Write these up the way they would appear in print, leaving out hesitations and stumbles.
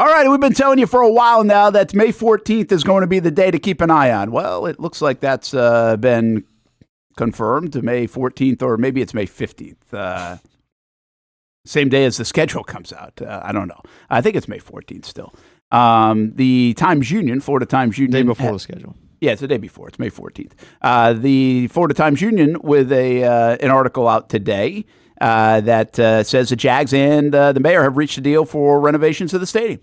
All right, we've been telling you for a while now that May 14th is going to be the day to keep an eye on. Well, it looks like that's been confirmed to May 14th, or maybe it's May 15th. Same day as the schedule comes out. I don't know. I think it's May 14th still. The Times Union, Florida Times Union. Day before the schedule. Yeah, it's the day before. It's May 14th. The Florida Times Union with an article out today that says the Jags and the mayor have reached a deal for renovations of the stadium.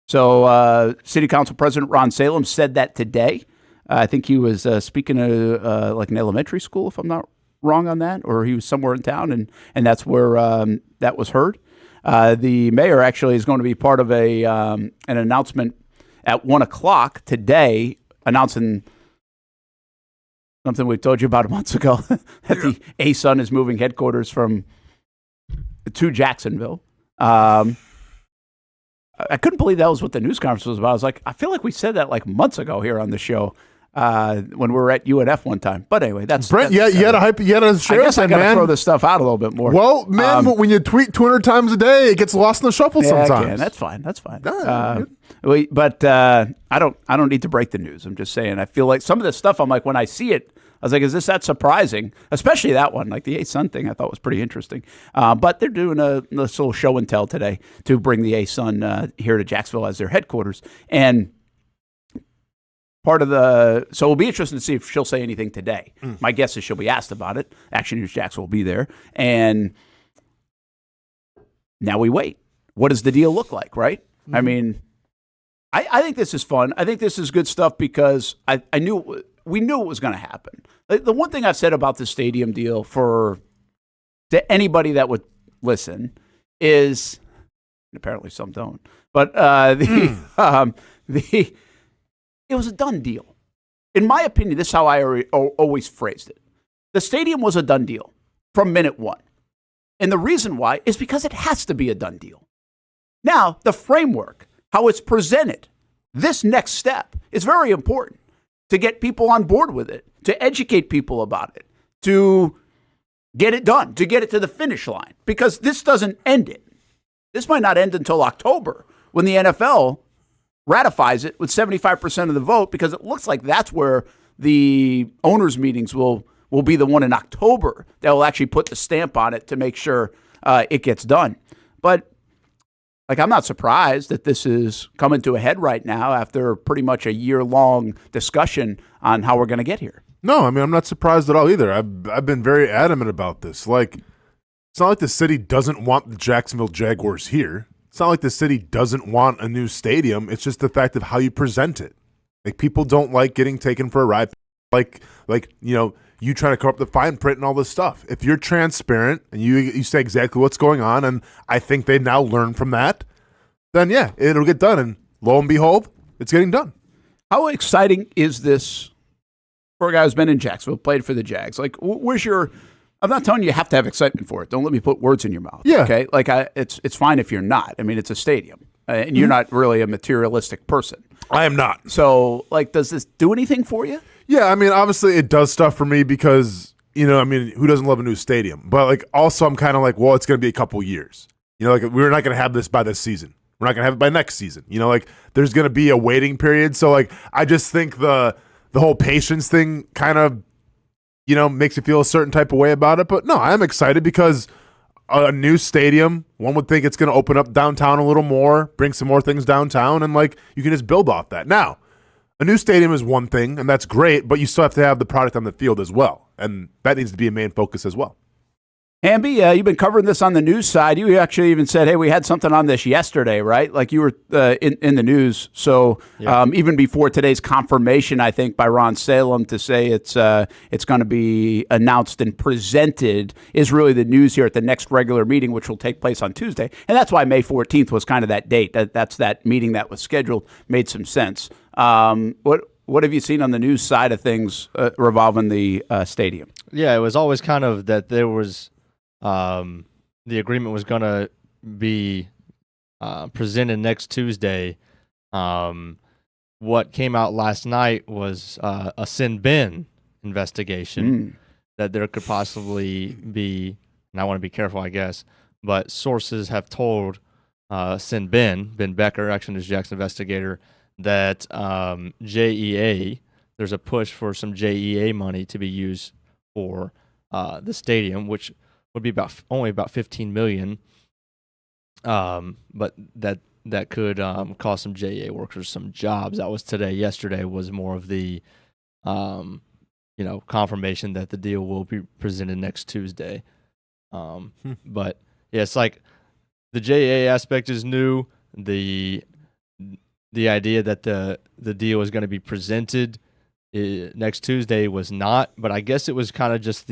So City Council President Ron Salem said that today. I think he was speaking to like an elementary school, if I'm not wrong on that, or he was somewhere in town, and that's where that was heard. The mayor actually is going to be part of an announcement at 1 o'clock today, announcing something we told you about a month ago, that the ASUN is moving headquarters to Jacksonville. I couldn't believe that was what the news conference was about. I was like, I feel like we said that like months ago here on the show when we were at UNF one time. But anyway, that's Brent. You had to share. I guess I got to throw this stuff out a little bit more. Well, man, when you tweet 200 times a day, it gets lost in the shuffle sometimes. Yeah, that's fine. But I don't need to break the news. I'm just saying. I feel like some of this stuff, I'm like, when I see it, I was like, is this that surprising? Especially that one, like the ASUN thing, I thought was pretty interesting. But they're doing this little show and tell today to bring the ASUN here to Jacksonville as their headquarters. And so it'll be interesting to see if she'll say anything today. My guess is she'll be asked about it. Action News Jacksonville will be there. And now we wait. What does the deal look like, right? I mean, I think this is fun. I think this is good stuff because we knew it was going to happen. The one thing I've said about the stadium deal to anybody that would listen is, apparently some don't, but it was a done deal. In my opinion, this is how I always phrased it. The stadium was a done deal from minute one. And the reason why is because it has to be a done deal. Now, the framework, how it's presented, this next step is very important to get people on board with it, to educate people about it, to get it done, to get it to the finish line. Because this doesn't end it. This might not end until October when the NFL ratifies it with 75% of the vote, because it looks like that's where the owners' meetings will be the one in October that will actually put the stamp on it to make sure it gets done. But like, I'm not surprised that this is coming to a head right now after pretty much a year-long discussion on how we're going to get here. No, I mean, I'm not surprised at all either. I've been very adamant about this. Like, it's not like the city doesn't want the Jacksonville Jaguars here. It's not like the city doesn't want a new stadium. It's just the fact of how you present it. Like, people don't like getting taken for a ride. Like you trying to cover up the fine print and all this stuff. If you're transparent and you say exactly what's going on, and I think they now learn from that, then yeah, it'll get done. And lo and behold, it's getting done. How exciting is this for a guy who's been in Jacksonville, played for the Jags? Like, where's your? I'm not telling you have to have excitement for it. Don't let me put words in your mouth. Yeah. Okay. Like, it's fine if you're not. I mean, it's a stadium, and you're not really a materialistic person. I am not. So, like, does this do anything for you? Yeah, I mean, obviously it does stuff for me because, I mean, who doesn't love a new stadium? But, like, also I'm kind of like, well, it's going to be a couple years. Like, we're not going to have this by this season. We're not going to have it by next season. Like, there's going to be a waiting period. So, like, I just think the whole patience thing kind of, makes you feel a certain type of way about it. But, no, I'm excited because a new stadium, one would think it's going to open up downtown a little more, bring some more things downtown, and, like, you can just build off that. Now, a new stadium is one thing, and that's great, but you still have to have the product on the field as well, and that needs to be a main focus as well. Hamby, you've been covering this on the news side. You actually even said, hey, we had something on this yesterday, right? Like, you were in the news. So yeah. Even before today's confirmation, I think, by Ron Salem to say it's going to be announced and presented is really the news here at the next regular meeting, which will take place on Tuesday. And that's why May 14th was kind of that date. That's that meeting that was scheduled. Made some sense. What have you seen on the news side of things revolving the stadium? Yeah, it was always kind of that there was the agreement was going to be presented next Tuesday. What came out last night was a Sin Bin investigation that there could possibly be, and I want to be careful, I guess, but sources have told send Ben Becker, Action News Jackson investigator, that JEA, there's a push for some JEA money to be used for the stadium, which would be only about $15 million, but that could cost some JEA workers some jobs. That was today. Yesterday was more of the confirmation that the deal will be presented next Tuesday. But yeah, it's like the JEA aspect is new. The idea that the deal is going to be presented next Tuesday was not, but I guess it was kind of just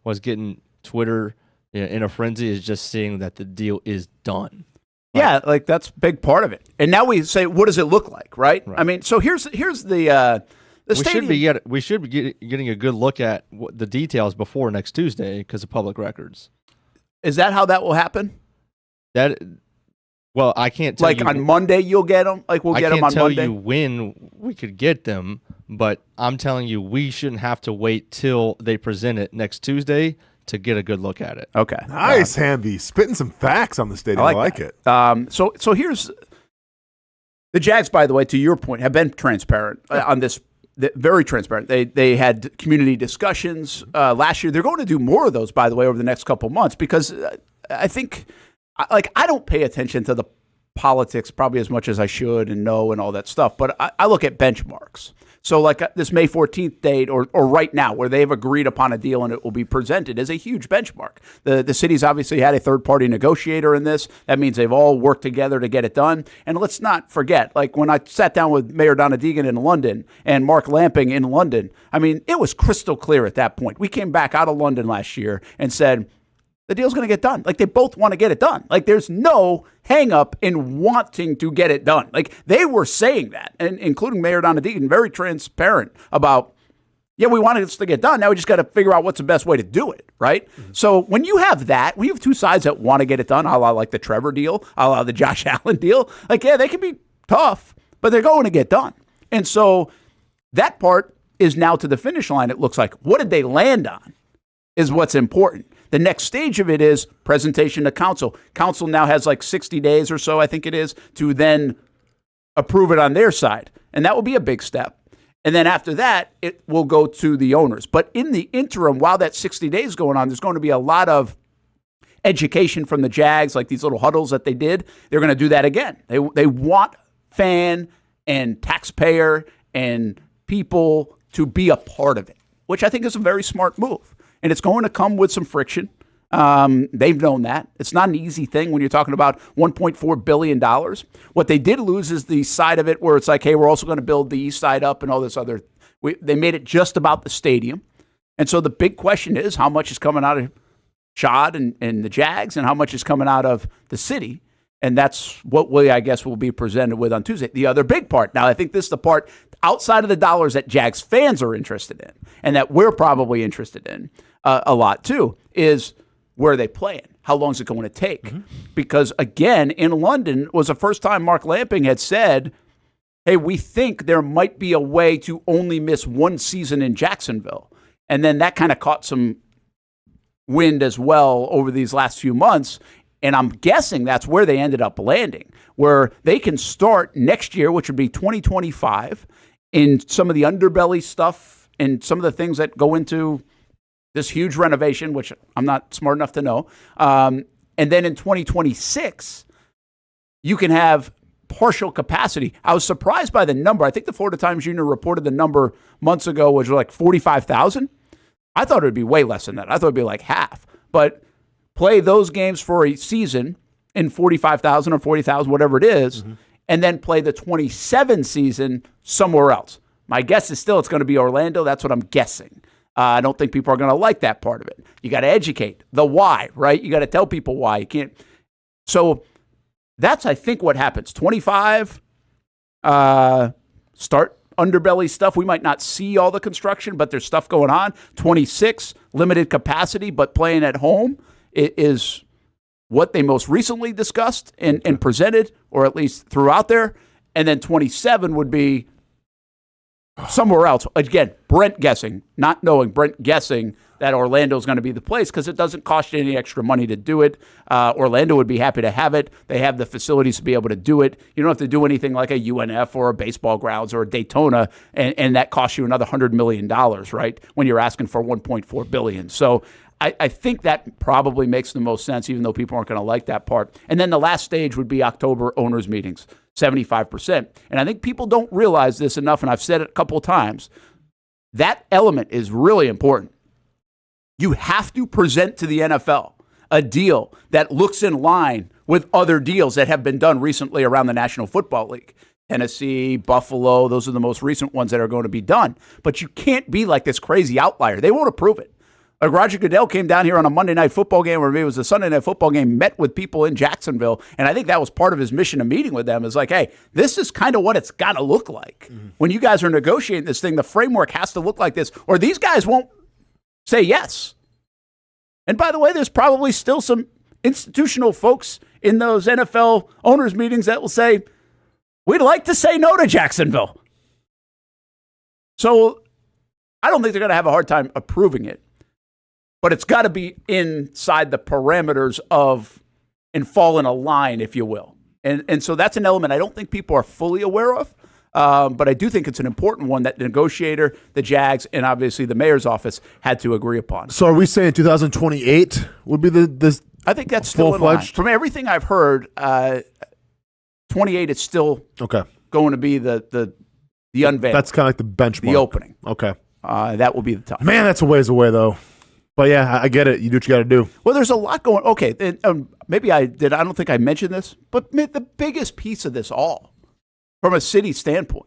was getting Twitter in a frenzy, is just seeing that the deal is done. Yeah, like that's a big part of it. And now we say, what does it look like, right? I mean, so here's the stadium. We should be getting a good look at the details before next Tuesday because of public records. Is that how that will happen? Well, I can't tell you. Like on Monday you'll get them? Like we'll get them on Monday? I can't tell you when we could get them, but I'm telling you we shouldn't have to wait till they present it next Tuesday to get a good look at it. Okay. Nice, Hamby. Spitting some facts on the stadium. I like it. So here's the Jags, by the way, to your point, have been transparent on this. Very transparent. They had community discussions last year. They're going to do more of those, by the way, over the next couple months, because I think, I don't pay attention to the politics probably as much as I should and know and all that stuff, but I look at benchmarks. So like this May 14th date or right now where they've agreed upon a deal and it will be presented is a huge benchmark. The city's obviously had a third-party negotiator in this. That means they've all worked together to get it done. And let's not forget, like when I sat down with Mayor Donna Deegan in London and Mark Lamping in London, I mean, it was crystal clear at that point. We came back out of London last year and said, the deal's going to get done. Like they both want to get it done. Like there's no hang up in wanting to get it done. Like they were saying that, and including Mayor Donna Deegan, very transparent about, yeah, we wanted this to get done. Now we just got to figure out what's the best way to do it, right? Mm-hmm. So when you have that, when you have two sides that want to get it done, a la like the Trevor deal, a la the Josh Allen deal, like, yeah, they can be tough, but they're going to get done. And so that part is now to the finish line, it looks like. What did they land on is what's important. The next stage of it is presentation to council. Council now has like 60 days or so, I think it is, to then approve it on their side. And that will be a big step. And then after that, it will go to the owners. But in the interim, while that 60 days is going on, there's going to be a lot of education from the Jags, like these little huddles that they did. They're going to do that again. They want fan and taxpayer and people to be a part of it, which I think is a very smart move. And it's going to come with some friction. They've known that. It's not an easy thing when you're talking about $1.4 billion. What they did lose is the side of it where it's like, hey, we're also going to build the east side up and all this other. They made it just about the stadium. And so the big question is how much is coming out of Shad and the Jags and how much is coming out of the city. And that's what I guess will be presented with on Tuesday. The other big part, now I think this is the part outside of the dollars that Jags fans are interested in and that we're probably interested in a lot too, is where are they playing? How long is it going to take? Mm-hmm. Because again, in London was the first time Mark Lamping had said, hey, we think there might be a way to only miss one season in Jacksonville. And then that kind of caught some wind as well over these last few months. And I'm guessing that's where they ended up landing, where they can start next year, which would be 2025, in some of the underbelly stuff and some of the things that go into this huge renovation, which I'm not smart enough to know. And then in 2026, you can have partial capacity. I was surprised by the number. I think the Florida Times Union reported the number months ago was like 45,000. I thought it would be way less than that. I thought it would be like half. But play those games for a season in 45,000 or 40,000, whatever it is, and then play the 27 season somewhere else. My guess is still it's going to be Orlando. That's what I'm guessing. I don't think people are going to like that part of it. You got to educate the why, right? You got to tell people why. You can't. So that's, I think, what happens. 25, start underbelly stuff. We might not see all the construction, but there's stuff going on. 26, limited capacity, but playing at home is what they most recently discussed and presented, or at least threw out there. And then 27 would be somewhere else. Again, Brent guessing, not knowing, Brent guessing that Orlando's going to be the place because it doesn't cost you any extra money to do it. Orlando would be happy to have it. They have the facilities to be able to do it. You don't have to do anything like a UNF or a baseball grounds or a Daytona, and that costs you another $100 million, right, when you're asking for $1.4 billion. So I think that probably makes the most sense, even though people aren't going to like that part. And then the last stage would be October owners' meetings, 75%. And I think people don't realize this enough, and I've said it a couple of times. That element is really important. You have to present to the NFL a deal that looks in line with other deals that have been done recently around the National Football League. Tennessee, Buffalo, those are the most recent ones that are going to be done. But you can't be like this crazy outlier. They won't approve it. Like Roger Goodell came down here on a Monday night football game, or maybe it was a Sunday night football game, met with people in Jacksonville, and I think that was part of his mission of meeting with them is like, hey, this is kind of what it's got to look like. Mm-hmm. When you guys are negotiating this thing, the framework has to look like this, or these guys won't say yes. And by the way, there's probably still some institutional folks in those NFL owners meetings that will say, we'd like to say no to Jacksonville. So I don't think they're going to have a hard time approving it. But it's got to be inside the parameters of and fall in a line, if you will. And so that's an element I don't think people are fully aware of. But I do think it's an important one that the negotiator, the Jags, and obviously the mayor's office had to agree upon. So are we saying 2028 would be the I think that's still in line. From everything I've heard, 28 is still going to be the unveil. That's kind of like the benchmark. The opening. Okay. That will be the time. Man, that's a ways away, though. But yeah, I get it. You do what you got to do. Well, there's a lot going. Okay, maybe I did. I don't think I mentioned this, but the biggest piece of this all, from a city standpoint,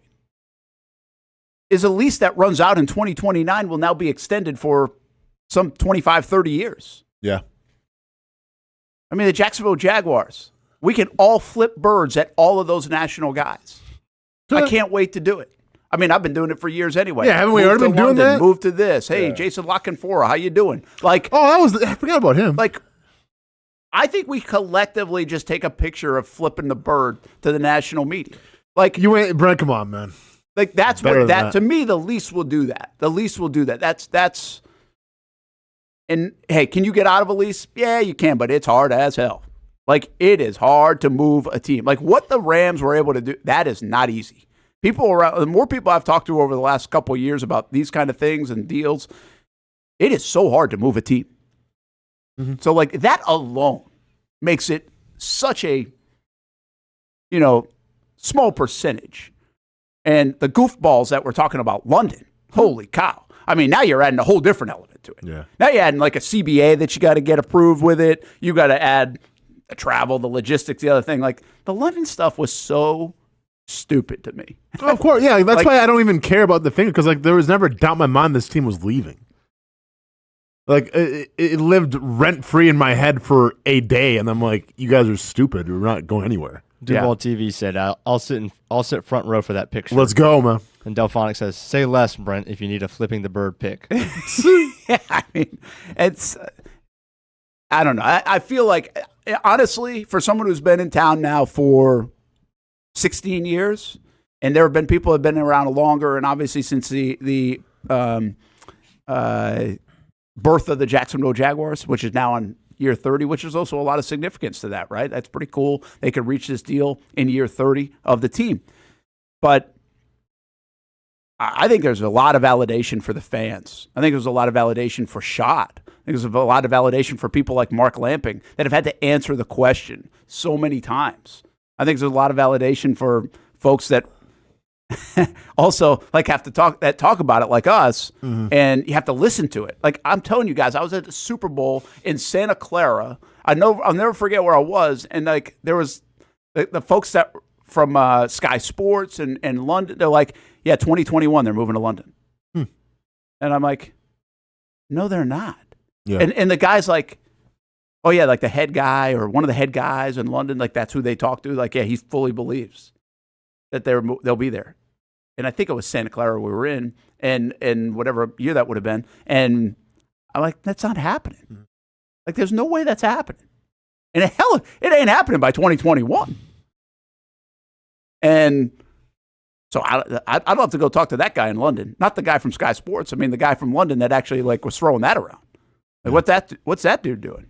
is a lease that runs out in 2029 will now be extended for some 25, 30 years. Yeah. I mean, the Jacksonville Jaguars. We can all flip birds at all of those national guys. I can't wait to do it. I mean, I've been doing it for years anyway. Yeah, haven't we already been doing that? Move to this. Hey, Jason Lockenfora, how you doing? Like, I forgot about him. Like, I think we collectively just take a picture of flipping the bird to the national media. Like, Brent, come on, man. Like, that's what that to me. The lease will do that. The lease will do that. That's. And hey, can you get out of a lease? Yeah, you can, but it's hard as hell. Like, it is hard to move a team. Like what the Rams were able to do, that is not easy. People around, the more people I've talked to over the last couple of years about these kind of things and deals, it is so hard to move a team. Mm-hmm. So like that alone makes it such a, small percentage. And the goofballs that we're talking about, London, holy cow. I mean, now you're adding a whole different element to it. Yeah. Now you're adding like a CBA that you got to get approved with it. You got to add the travel, the logistics, the other thing. Like the London stuff was so stupid to me. Oh, of course, yeah. That's why I don't even care about the finger, because like there was never a doubt in my mind this team was leaving. Like it lived rent free in my head for a day, and I'm like, you guys are stupid. We're not going anywhere. Duval TV said, "I'll sit front row for that picture." Let's go, man. And Delphonic says, "Say less, Brent, if you need a flipping the bird pick." Yeah, I mean, it's. I don't know. I feel like honestly, for someone who's been in town now for 16 years, and there have been people who have been around longer, and obviously since the birth of the Jacksonville Jaguars, which is now on year 30, which is also a lot of significance to that, right? That's pretty cool. They could reach this deal in year 30 of the team. But I think there's a lot of validation for the fans. I think there's a lot of validation for Schott. I think there's a lot of validation for people like Mark Lamping that have had to answer the question so many times. I think there's a lot of validation for folks that also like have to talk about it like us, and you have to listen to it. Like I'm telling you guys, I was at the Super Bowl in Santa Clara. I'll never forget where I was, and like there was the folks that from Sky Sports and London. They're like, yeah, 2021, they're moving to London, and I'm like, no, they're not. Yeah. And the guy's like, oh yeah, like the head guy or one of the head guys in London, like that's who they talk to. Like, yeah, he fully believes that they'll be there. And I think it was Santa Clara we were in, and whatever year that would have been. And I'm like, that's not happening. Like, there's no way that's happening. And hell, it ain't happening by 2021. And So I don't have to go talk to that guy in London, not the guy from Sky Sports. I mean, the guy from London that actually like was throwing that around. Like, what's that dude doing?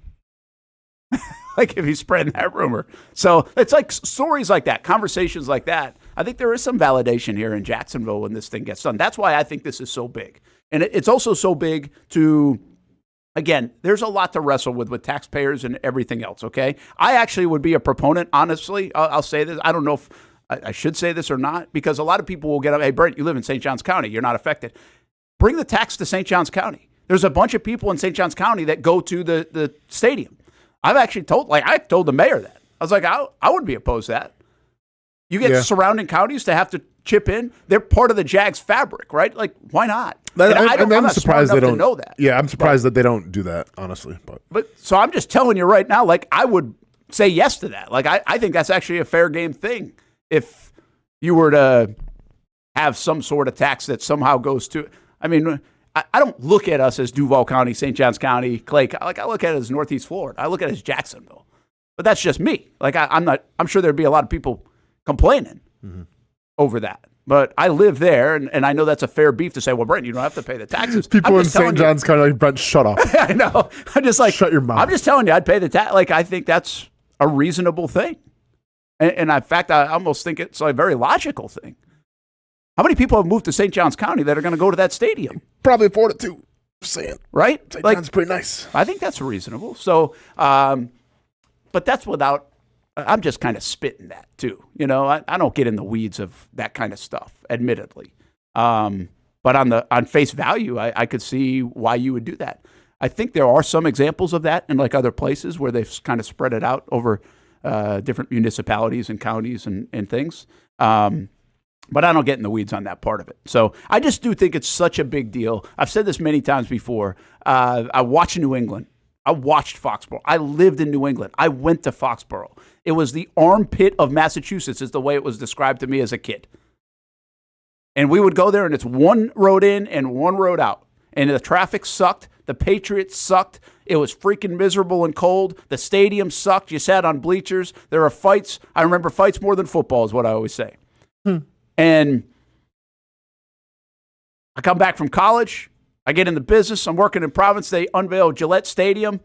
Like if he's spreading that rumor. So it's like stories like that, conversations like that. I think there is some validation here in Jacksonville when this thing gets done. That's why I think this is so big. And it's also so big to, again, there's a lot to wrestle with taxpayers and everything else, okay? I actually would be a proponent, honestly. I'll say this. I don't know if I should say this or not, because a lot of people will get up, hey, Brent, you live in St. Johns County. You're not affected. Bring the tax to St. Johns County. There's a bunch of people in St. Johns County that go to the stadium. I told the mayor that. I was like, I would be opposed to that. You get surrounding counties to have to chip in. They're part of the Jags fabric, right? Like, why not? I'm not surprised they don't know that. Yeah, I'm surprised that they don't do that, honestly. But so I'm just telling you right now, like, I would say yes to that. Like, I think that's actually a fair game thing. If you were to have some sort of tax that somehow goes to, I mean, I don't look at us as Duval County, St. Johns County, Clay. Like, I look at it as Northeast Florida. I look at it as Jacksonville. But that's just me. Like, I'm sure there'd be a lot of people complaining over that. But I live there, and I know that's a fair beef to say, well, Brent, you don't have to pay the taxes. People in St. Johns County like, Brent, shut up. I know. I'm just like, shut your mouth. I'm just telling you, I'd pay the tax. Like, I think that's a reasonable thing. And in fact, I almost think it's a very logical thing. How many people have moved to St. Johns County that are going to go to that stadium? Probably afford it too. Just saying. Right? St. John's pretty nice. I think that's reasonable. So, but that's without, I'm just kind of spitting that too. You know, I don't get in the weeds of that kind of stuff, admittedly. But on face value, I could see why you would do that. I think there are some examples of that in like other places where they've kind of spread it out over different municipalities and counties and things. But I don't get in the weeds on that part of it. So I just do think it's such a big deal. I've said this many times before. I watched New England. I watched Foxborough. I lived in New England. I went to Foxborough. It was the armpit of Massachusetts is the way it was described to me as a kid. And we would go there, and it's one road in and one road out. And the traffic sucked. The Patriots sucked. It was freaking miserable and cold. The stadium sucked. You sat on bleachers. There were fights. I remember fights more than football is what I always say. And I come back from college. I get in the business. I'm working in Providence. They unveil Gillette Stadium.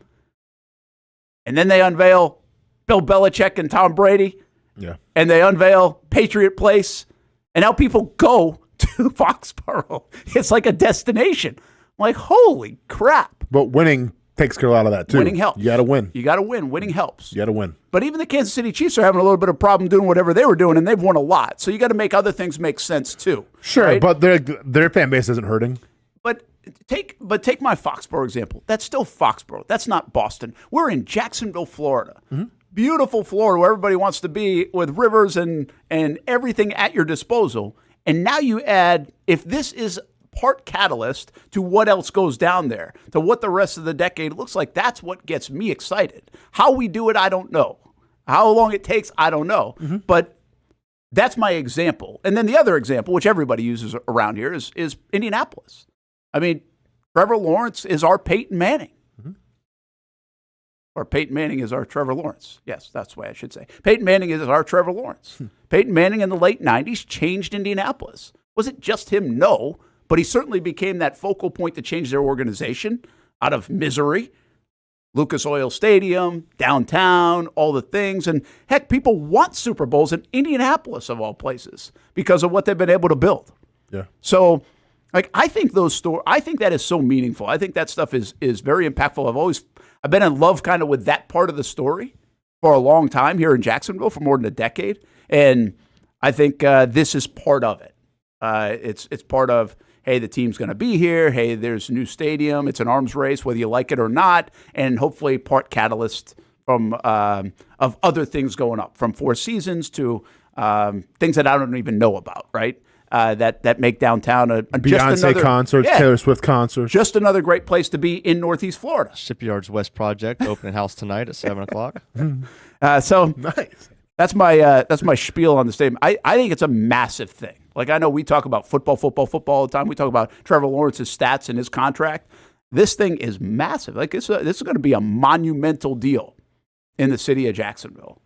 And then they unveil Bill Belichick and Tom Brady. Yeah. And they unveil Patriot Place. And now people go to Foxborough. It's like a destination. I'm like, holy crap. But winning takes care of a lot of that, too. Winning helps. You got to win. You got to win. Winning helps. You got to win. But even the Kansas City Chiefs are having a little bit of problem doing whatever they were doing, and they've won a lot. So you got to make other things make sense, too. Sure, right? but their fan base isn't hurting. But take my Foxborough example. That's still Foxborough. That's not Boston. We're in Jacksonville, Florida. Mm-hmm. Beautiful Florida where everybody wants to be with rivers and everything at your disposal. And now you add, if this is part catalyst to what else goes down there, to what the rest of the decade looks like, that's what gets me excited. How we do it, I don't know. How long it takes, I don't know. Mm-hmm. But that's my example. And then the other example, which everybody uses around here, is Indianapolis. I mean, Trevor Lawrence is our Peyton Manning. Mm-hmm. Or Peyton Manning is our Trevor Lawrence. Yes, that's the way I should say. Peyton Manning is our Trevor Lawrence. Peyton Manning in the late 90s changed Indianapolis. Was it just him? No. But he certainly became that focal point to change their organization out of misery. Lucas Oil Stadium, downtown, all the things. And heck, people want Super Bowls in Indianapolis, of all places, because of what they've been able to build. Yeah. So, like, I think I think that is so meaningful. I think that stuff is very impactful. I've been in love kind of with that part of the story for a long time here in Jacksonville for more than a decade. And I think this is part of it. It's part of, hey, the team's going to be here. Hey, there's a new stadium. It's an arms race, whether you like it or not. And hopefully part catalyst from of other things going up, from Four Seasons to things that I don't even know about, right? That make downtown a Beyonce concerts, Taylor Swift concerts. Just another great place to be in Northeast Florida. Shipyards West Project, opening house tonight at 7 o'clock. So nice. That's my spiel on the stadium. I think it's a massive thing. Like, I know we talk about football all the time. We talk about Trevor Lawrence's stats and his contract. This thing is massive. Like, this is going to be a monumental deal in the city of Jacksonville.